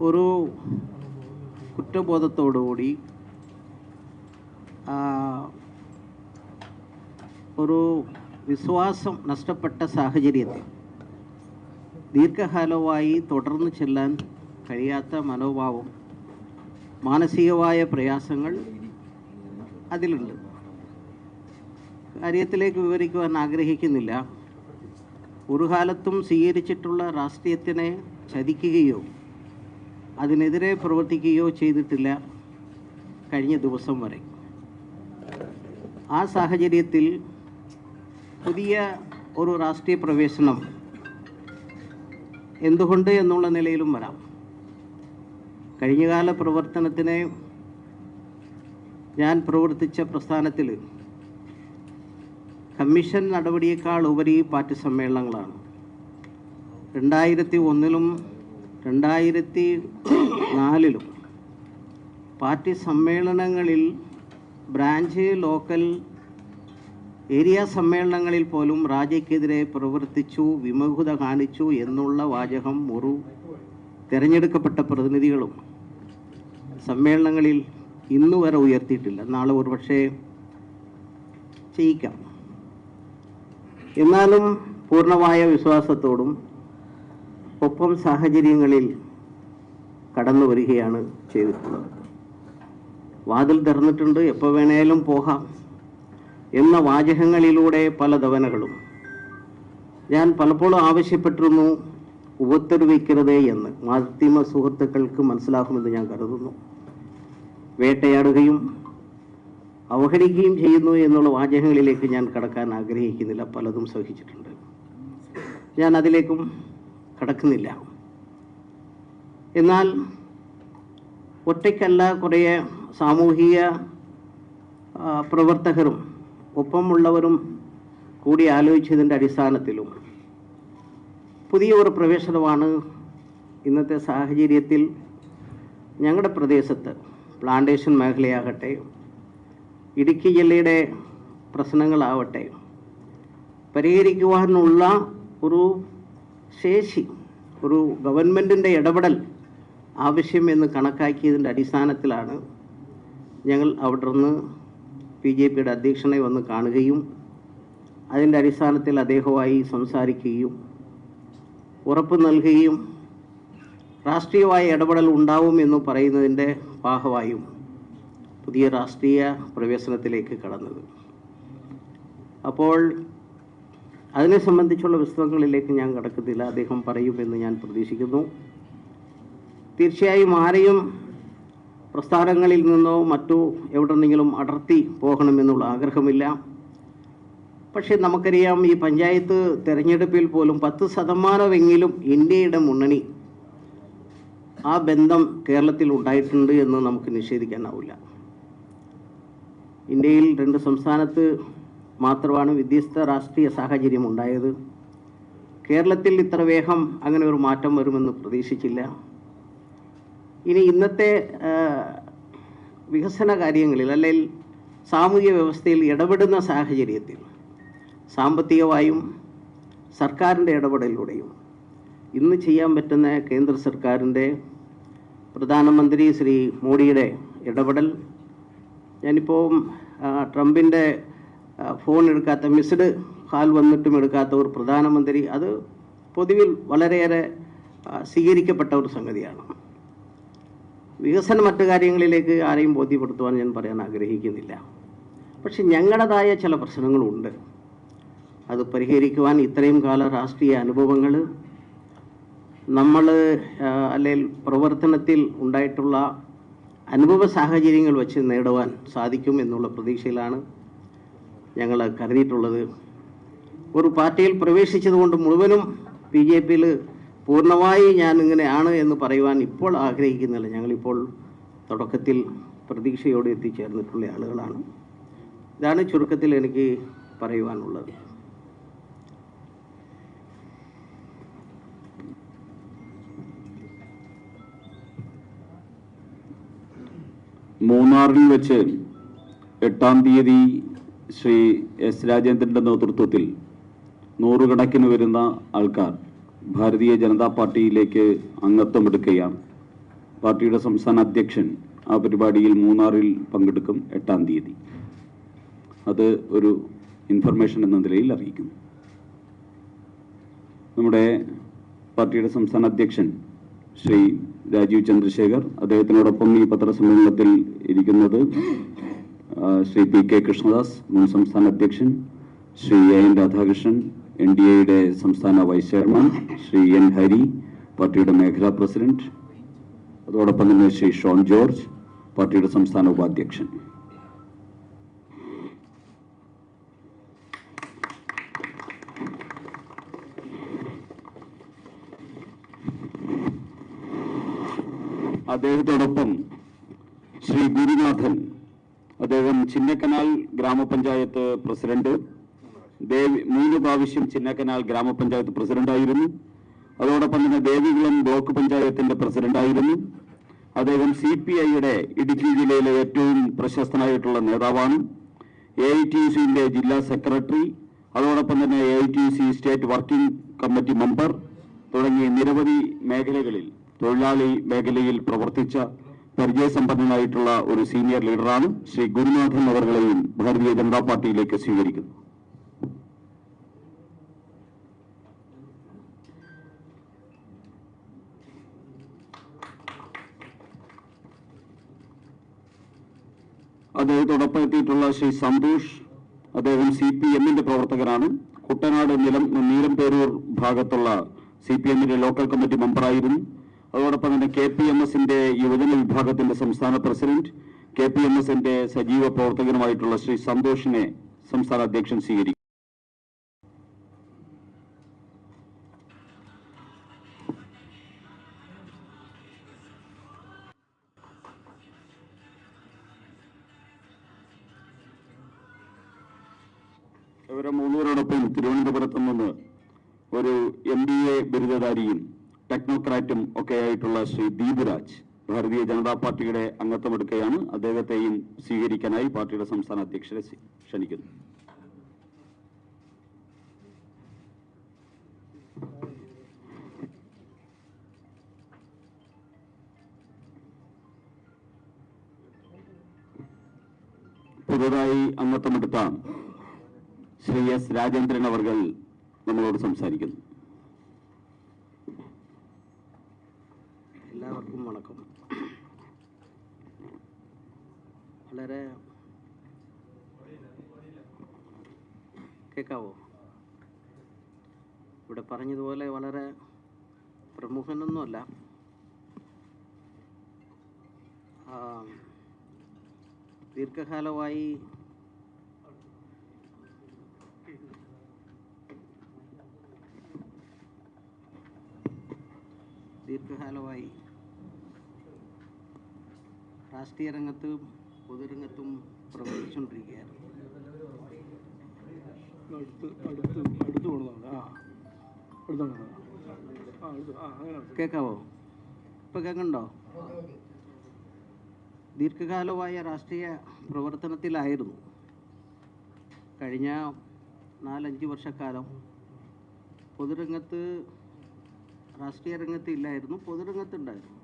ഒരു കുറ്റബോധത്തോടുകൂടി ഒരു വിശ്വാസം നഷ്ടപ്പെട്ട സാഹചര്യത്തിൽ ദീർഘകാലമായി തുടർന്ന് ചെല്ലാൻ കഴിയാത്ത മനോഭാവം, മാനസികമായ പ്രയാസങ്ങൾ അതിലുണ്ട്. കാര്യത്തിലേക്ക് വിവരിക്കുവാൻ ആഗ്രഹിക്കുന്നില്ല. ഒരു കാലത്തും സ്വീകരിച്ചിട്ടുള്ള രാഷ്ട്രീയത്തിനെ ചതിക്കുകയോ അതിനെതിരെ പ്രവർത്തിക്കുകയോ ചെയ്തിട്ടില്ല കഴിഞ്ഞ ദിവസം വരെ. ആ സാഹചര്യത്തിൽ പുതിയ ഒരു രാഷ്ട്രീയ പ്രവേശനം എന്തുകൊണ്ട് എന്നുള്ള നിലയിലും വരാം. കഴിഞ്ഞകാല പ്രവർത്തനത്തിന് ഞാൻ പ്രവർത്തിച്ച പ്രസ്ഥാനത്തിൽ കമ്മീഷൻ നടപടിയേക്കാൾ ഉപരി പാർട്ടി സമ്മേളനങ്ങളാണ്. 2001-ലും 2004-ലും പാർട്ടി സമ്മേളനങ്ങളിൽ ബ്രാഞ്ച്, ലോക്കൽ, ഏരിയ സമ്മേളനങ്ങളിൽ പോലും രാജയ്ക്കെതിരെ പ്രവർത്തിച്ചു, വിമുഖത കാണിച്ചു എന്നുള്ള വാചകം ഒരു തിരഞ്ഞെടുക്കപ്പെട്ട പ്രതിനിധികളും സമ്മേളനങ്ങളിൽ ഇന്നുവരെ ഉയർത്തിയിട്ടില്ല. നാളെ ഒരുപക്ഷെ ചെയ്യിക്കാം. എന്നാലും പൂർണ്ണമായ വിശ്വാസത്തോടും ഒപ്പം സാഹചര്യങ്ങളിൽ കടന്നു വരികയാണ് ചെയ്തിട്ടുള്ളത്. വാതിൽ തുറന്നിട്ടുണ്ട്, എപ്പോൾ വേണേലും പോകാം എന്ന വാചകങ്ങളിലൂടെ പല തവണകളും ഞാൻ പലപ്പോഴും ആവശ്യപ്പെട്ടിരുന്നു, ഉപദ്രവിക്കരുതേ എന്ന്. മാധ്യമ സുഹൃത്തുക്കൾക്ക് മനസ്സിലാക്കുമെന്ന് ഞാൻ കരുതുന്നു. വേട്ടയാടുകയും അവഹരിക്കുകയും ചെയ്യുന്നു എന്നുള്ള വാചകങ്ങളിലേക്ക് ഞാൻ കടക്കാൻ ആഗ്രഹിക്കുന്നില്ല. പലതും സഹിച്ചിട്ടുണ്ട്, ഞാൻ അതിലേക്കും കടക്കുന്നില്ല. എന്നാൽ ഒറ്റയ്ക്കല്ല, കുറേ സാമൂഹിക പ്രവർത്തകരും ഒപ്പമുള്ളവരും കൂടി ആലോചിച്ചതിൻ്റെ അടിസ്ഥാനത്തിലും പുതിയ ഒരു പ്രവേശനമാണ് ഇന്നത്തെ സാഹചര്യത്തിൽ ഞങ്ങളുടെ പ്രദേശത്ത്, പ്ലാന്റേഷൻ മേഖലയാകട്ടെ, ഇടുക്കി ജില്ലയുടെ പ്രശ്നങ്ങളാവട്ടെ, പരിഹരിക്കുവാനുള്ള ഒരു ശേഷി, ഒരു ഗവൺമെൻറ്റിൻ്റെ ഇടപെടൽ ആവശ്യമെന്ന് കണക്കാക്കിയതിൻ്റെ അടിസ്ഥാനത്തിലാണ് ഞങ്ങൾ അവിടെ നിന്ന് BJPയുടെ അധ്യക്ഷനെ വന്ന് കാണുകയും അതിൻ്റെ അടിസ്ഥാനത്തിൽ അദ്ദേഹവുമായി സംസാരിക്കുകയും ഉറപ്പ് നൽകുകയും രാഷ്ട്രീയമായ ഇടപെടൽ ഉണ്ടാവും എന്ന് പറയുന്നതിൻ്റെ ഭാഗമായും പുതിയ രാഷ്ട്രീയ പ്രവേശനത്തിലേക്ക് കടന്നത്. അപ്പോൾ അതിനെ സംബന്ധിച്ചുള്ള പുസ്തകങ്ങളിലേക്ക് ഞാൻ കടക്കുന്നില്ല, അദ്ദേഹം പറയുമെന്ന് ഞാൻ പ്രതീക്ഷിക്കുന്നു. തീർച്ചയായും ആരെയും പ്രസ്ഥാനങ്ങളിൽ നിന്നോ മറ്റോ എവിടെന്നെങ്കിലും അടർത്തി പോകണമെന്നുള്ള ആഗ്രഹമില്ല. പക്ഷേ നമുക്കറിയാം, ഈ പഞ്ചായത്ത് തെരഞ്ഞെടുപ്പിൽ പോലും 10% ഇന്ത്യയുടെ മുന്നണി ആ ബന്ധം കേരളത്തിൽ ഉണ്ടായിട്ടുണ്ട് എന്ന് നമുക്ക് നിഷേധിക്കാനാവില്ല. ഇന്ത്യയിൽ 2 സംസ്ഥാനത്ത് മാത്രമാണ് വ്യത്യസ്ത രാഷ്ട്രീയ സാഹചര്യം ഉണ്ടായത്. കേരളത്തിൽ ഇത്ര വേഗം അങ്ങനെ ഒരു മാറ്റം വരുമെന്ന് പ്രതീക്ഷിച്ചില്ല. ഇനി ഇന്നത്തെ വികസന കാര്യങ്ങളിൽ അല്ലെങ്കിൽ സാമൂഹിക വ്യവസ്ഥയിൽ ഇടപെടുന്ന സാഹചര്യത്തിൽ സാമ്പത്തികമായും സർക്കാരിൻ്റെ ഇടപെടലിലൂടെയും ഇന്ന് ചെയ്യാൻ പറ്റുന്ന കേന്ദ്ര സർക്കാരിൻ്റെ പ്രധാനമന്ത്രി ശ്രീ മോഡിയുടെ ഇടപെടൽ, ഞാനിപ്പോൾ ട്രംപിൻ്റെ ഫോൺ എടുക്കാത്ത, മിസ്ഡ് കാൽ വന്നിട്ടും എടുക്കാത്ത ഒരു പ്രധാനമന്ത്രി, അത് പൊതുവിൽ വളരെയേറെ സ്വീകരിക്കപ്പെട്ട ഒരു സംഗതിയാണ്. വികസന മറ്റു കാര്യങ്ങളിലേക്ക് ആരെയും ബോധ്യപ്പെടുത്തുവാൻ ഞാൻ പറയാൻ ആഗ്രഹിക്കുന്നില്ല. പക്ഷെ ഞങ്ങളുടേതായ ചില പ്രശ്നങ്ങളുണ്ട്. അത് പരിഹരിക്കുവാൻ ഇത്രയും കാല രാഷ്ട്രീയ അനുഭവങ്ങൾ, നമ്മൾ അല്ലെങ്കിൽ പ്രവർത്തനത്തിൽ ഉണ്ടായിട്ടുള്ള അനുഭവ സാഹചര്യങ്ങൾ വെച്ച് നേടുവാൻ സാധിക്കും എന്നുള്ള പ്രതീക്ഷയിലാണ് ഞങ്ങൾ കരുതിയിട്ടുള്ളത്. ഒരു പാർട്ടിയിൽ പ്രവേശിച്ചതുകൊണ്ട് മുഴുവനും BJPയിൽ പൂർണ്ണമായി ഞാൻ ഇങ്ങനെയാണ് എന്ന് പറയുവാൻ ഇപ്പോൾ ആഗ്രഹിക്കുന്നില്ല. ഞങ്ങളിപ്പോൾ തുടക്കത്തിൽ പ്രതീക്ഷയോടെ എത്തിച്ചേർന്നിട്ടുള്ള ആളുകളാണ്. ഇതാണ് ചുരുക്കത്തിൽ എനിക്ക് പറയുവാനുള്ളത്. മൂന്നാറിൽ വെച്ച് 8-ാം തീയതി ശ്രീ S. രാജേന്ദ്രൻ്റെ നേതൃത്വത്തിൽ 100 കണക്കിന് വരുന്ന ആൾക്കാർ ഭാരതീയ ജനതാ പാർട്ടിയിലേക്ക് അംഗത്വമെടുക്കുകയാണ്. പാർട്ടിയുടെ സംസ്ഥാന അധ്യക്ഷൻ ആ പരിപാടിയിൽ മൂന്നാറിൽ പങ്കെടുക്കും 8-ാം തീയതി. അത് ഒരു ഇൻഫർമേഷൻ എന്ന നിലയിൽ അറിയിക്കുന്നു. നമ്മുടെ പാർട്ടിയുടെ സംസ്ഥാന അധ്യക്ഷൻ ശ്രീ രാജീവ് ചന്ദ്രശേഖർ, അദ്ദേഹത്തിനോടൊപ്പം ഈ പത്രസമ്മേളനത്തിൽ ഇരിക്കുന്നത് ശ്രീ PK കൃഷ്ണദാസ്, മുൻ സംസ്ഥാന അധ്യക്ഷൻ, ശ്രീ AN രാധാകൃഷ്ണൻ, NDAയുടെ സംസ്ഥാന vice chairman, Shri N Hari, പാർട്ടിയുടെ മേഖലാ പ്രസിഡന്റ്, അതോടൊപ്പം തന്നെ ശ്രീ ഷോൺ ജോർജ്, പാർട്ടിയുടെ സംസ്ഥാന ഉപാധ്യക്ഷൻ. അദ്ദേഹത്തോടൊപ്പം ശ്രീ ഗുരുനാഥൻ, അദ്ദേഹം ചിന്നക്കനാൽ ഗ്രാമപഞ്ചായത്ത് പ്രസിഡന്റ്, 3 പ്രാവശ്യം ചിന്നക്കനാൽ ഗ്രാമപഞ്ചായത്ത് പ്രസിഡന്റായിരുന്നു. അതോടൊപ്പം തന്നെ ദേവികുളം ബ്ലോക്ക് പഞ്ചായത്തിന്റെ പ്രസിഡന്റായിരുന്നു. അദ്ദേഹം CPIയുടെ ഇടുക്കി ജില്ലയിലെ ഏറ്റവും പ്രശസ്തനായിട്ടുള്ള നേതാവാണ്. AITUCയുടെ ജില്ലാ സെക്രട്ടറി, അതോടൊപ്പം തന്നെ AITUC state working committee member തുടങ്ങിയ നിരവധി മേഖലകളിൽ, തൊഴിലാളി മേഖലയിൽ പ്രവർത്തിച്ച പരിചയസമ്പന്നനായിട്ടുള്ള ഒരു സീനിയർ ലീഡറാണ്. ശ്രീ ഗുരുനാഥൻ അവർകളെയും ഭാരതീയ ജനതാ പാർട്ടിയിലേക്ക് സ്വീകരിക്കുന്നു. അദ്ദേഹത്തോടൊപ്പം എത്തിയിട്ടുള്ള ശ്രീ സന്തോഷ്, അദ്ദേഹം CPMന്റെ പ്രവർത്തകനാണ്. കുട്ടനാട് നീലംപേരൂർ ഭാഗത്തുള്ള CPMന്റെ ലോക്കൽ കമ്മിറ്റി മെമ്പറായിരുന്നു. അതോടൊപ്പം തന്നെ KPMSന്റെ യുവജന വിഭാഗത്തിന്റെ സംസ്ഥാന പ്രസിഡന്റ്, KPMSന്റെ സജീവ പ്രവർത്തകനുമായിട്ടുള്ള ശ്രീ സന്തോഷിനെ സംസ്ഥാന അധ്യക്ഷൻ സ്വീകരിക്കും. ഇവരെ മൂന്നുപേരോടൊപ്പം തിരുവനന്തപുരത്ത് നിന്ന് ഒരു MBA ബിരുദധാരിയും ടെക്നോക്രാറ്റും ഒക്കെ ആയിട്ടുള്ള ശ്രീ ദീപുരാജ് ഭാരതീയ ജനതാ പാർട്ടിയുടെ അംഗത്വമെടുക്കുകയാണ്. അദ്ദേഹത്തെയും സ്വീകരിക്കാനായി പാർട്ടിയുടെ സംസ്ഥാന അധ്യക്ഷരെ ക്ഷണിക്കുന്നു. പുതുതായി അംഗത്വമെടുത്ത ശ്രീ S രാജേന്ദ്രൻ അവർകൾ നമ്മളോട് സംസാരിക്കുന്നു. എല്ലാവർക്കും വണക്കം. വളരെ കേൾക്കാവോ? ഇവിടെ പറഞ്ഞതുപോലെ വളരെ പ്രമുഖനൊന്നുമല്ല. ദീർഘകാലമായി രാഷ്ട്രീയ രംഗത്തും പൊതുരംഗത്തും പ്രവർത്തിച്ചുകൊണ്ടിരിക്കുകയാണ്. കേൾക്കാവോ? ഇപ്പൊ കേൾക്കണ്ടോ? ദീർഘകാലമായ രാഷ്ട്രീയ പ്രവർത്തനത്തിലായിരുന്നു. കഴിഞ്ഞ 4-5 വർഷക്കാലം പൊതുരംഗത്ത്, രാഷ്ട്രീയ രംഗത്ത് ഇല്ലായിരുന്നു, പൊതുരംഗത്തുണ്ടായിരുന്നു.